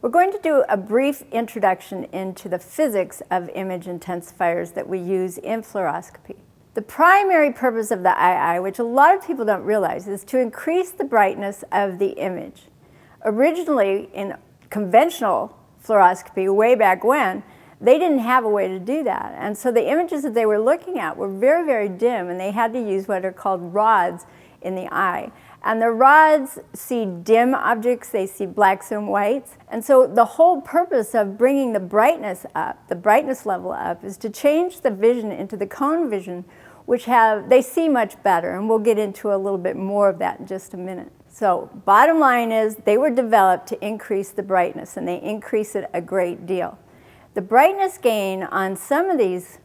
We're going to do a brief introduction into the physics of image intensifiers that we use in fluoroscopy. The primary purpose of the II, which a lot of people don't realize, is to increase the brightness of the image. Originally, in conventional fluoroscopy, way back when, they didn't have a way to do that. And so the images that they were looking at were very, very dim, and they had to use what are called rods in the eye. And the rods see dim objects, they see blacks and whites. And so the whole purpose of bringing the brightness up, the brightness level up, is to change the vision into the cone vision, which they see much better. And we'll get into a little bit more of that in just a minute. So bottom line is they were developed to increase the brightness, and they increase it a great deal. The brightness gain on some of these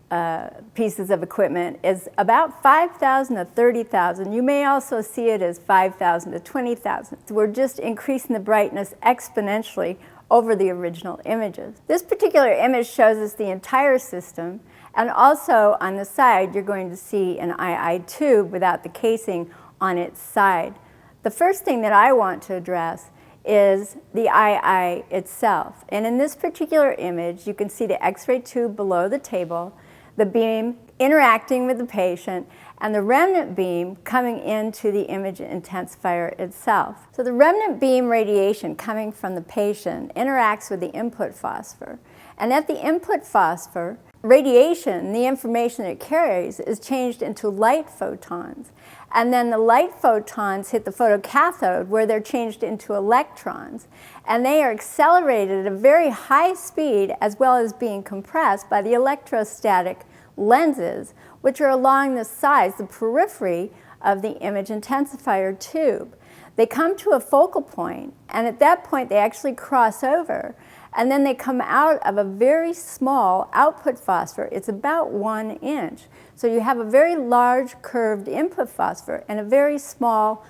pieces of equipment is about 5,000 to 30,000. You may also see it as 5,000 to 20,000. So we're just increasing the brightness exponentially over the original images. This particular image shows us the entire system, and also on the side you're going to see an II tube without the casing on its side. The first thing that I want to address is the II itself. And in this particular image, you can see the X-ray tube below the table, the beam interacting with the patient, and the remnant beam coming into the image intensifier itself. So the remnant beam radiation coming from the patient interacts with the input phosphor. And at the input phosphor, radiation, the information it carries, is changed into light photons. And then the light photons hit the photocathode, where they're changed into electrons. And they are accelerated at a very high speed, as well as being compressed by the electrostatic lenses, which are along the sides, the periphery of the image intensifier tube. They come to a focal point, and at that point they actually cross over. And then they come out of a very small output phosphor. It's about 1 inch. So you have a very large curved input phosphor and a very small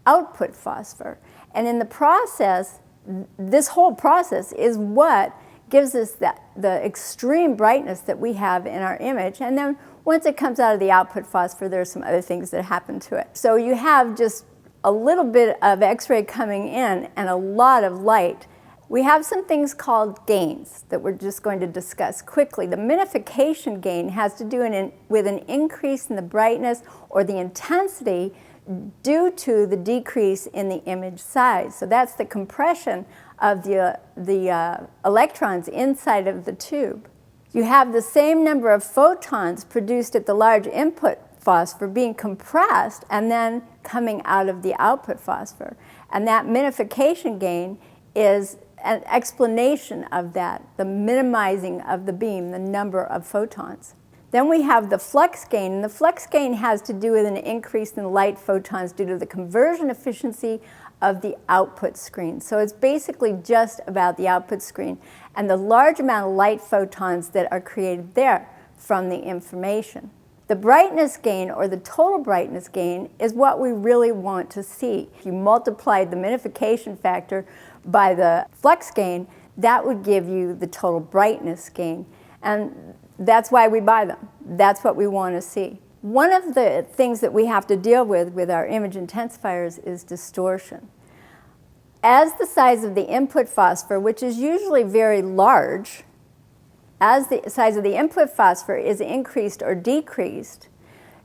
output phosphor. And in the process, this whole process is what gives us the extreme brightness that we have in our image. And then once it comes out of the output phosphor, there are some other things that happen to it. So you have just a little bit of X-ray coming in and a lot of light. We have some things called gains that we're just going to discuss quickly. The minification gain has to do with an increase in the brightness or the intensity due to the decrease in the image size. So that's the compression of the electrons inside of the tube. You have the same number of photons produced at the large input phosphor being compressed and then coming out of the output phosphor. And that minification gain is an explanation of that, the minimizing of the beam, the number of photons. Then we have the flux gain, and the flux gain has to do with an increase in light photons due to the conversion efficiency of the output screen. So it's basically just about the output screen and the large amount of light photons that are created there from the information. The brightness gain, or the total brightness gain, is what we really want to see. If you multiplied the minification factor by the flux gain, that would give you the total brightness gain. And that's why we buy them. That's what we want to see. One of the things that we have to deal with our image intensifiers is distortion. As the size of the input phosphor, which is usually very large, as the size of the input phosphor is increased or decreased,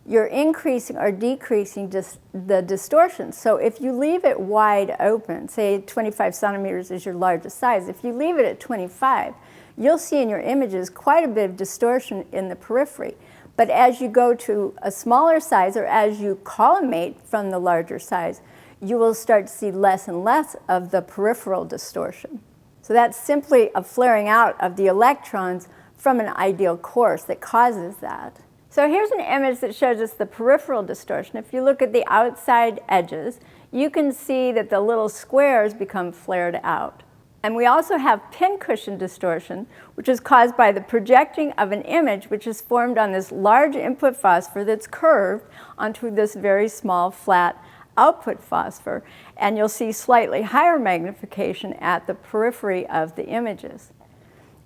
you're increasing or decreasing the distortion. So if you leave it wide open, say 25 centimeters is your largest size, if you leave it at 25, you'll see in your images quite a bit of distortion in the periphery. But as you go to a smaller size, or as you collimate from the larger size, you will start to see less and less of the peripheral distortion. So that's simply a flaring out of the electrons from an ideal course that causes that. So here's an image that shows us the peripheral distortion. If you look at the outside edges, you can see that the little squares become flared out. And we also have pincushion distortion, which is caused by the projecting of an image which is formed on this large input phosphor that's curved onto this very small flat output phosphor. And you'll see slightly higher magnification at the periphery of the images.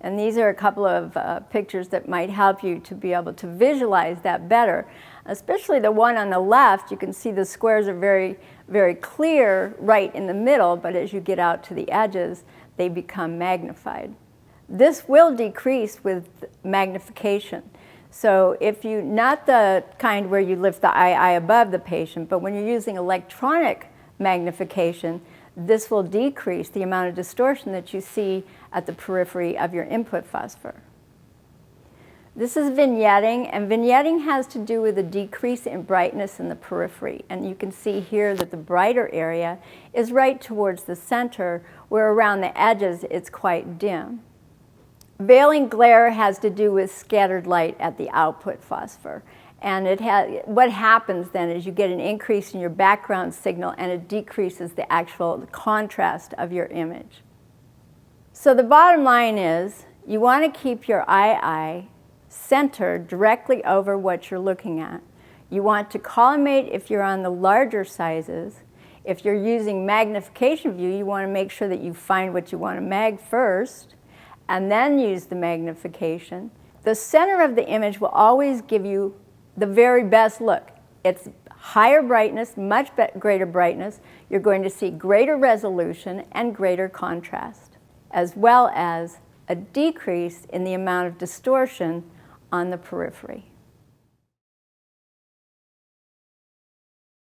And these are a couple of pictures that might help you to be able to visualize that better. Especially the one on the left, you can see the squares are very, very clear right in the middle, but as you get out to the edges, they become magnified. This will decrease with magnification. So if you, not the kind where you lift the eye above the patient, but when you're using electronic magnification, this will decrease the amount of distortion that you see at the periphery of your input phosphor. This is vignetting, and vignetting has to do with a decrease in brightness in the periphery. And you can see here that the brighter area is right towards the center, where around the edges it's quite dim. Veiling glare has to do with scattered light at the output phosphor. And what happens then is you get an increase in your background signal, and it decreases the actual contrast of your image. So the bottom line is you want to keep your eye centered directly over what you're looking at. You want to collimate if you're on the larger sizes. If you're using magnification view, you want to make sure that you find what you want to mag first, and then use the magnification. The center of the image will always give you the very best look. It's higher brightness, much greater brightness. You're going to see greater resolution and greater contrast, as well as a decrease in the amount of distortion on the periphery.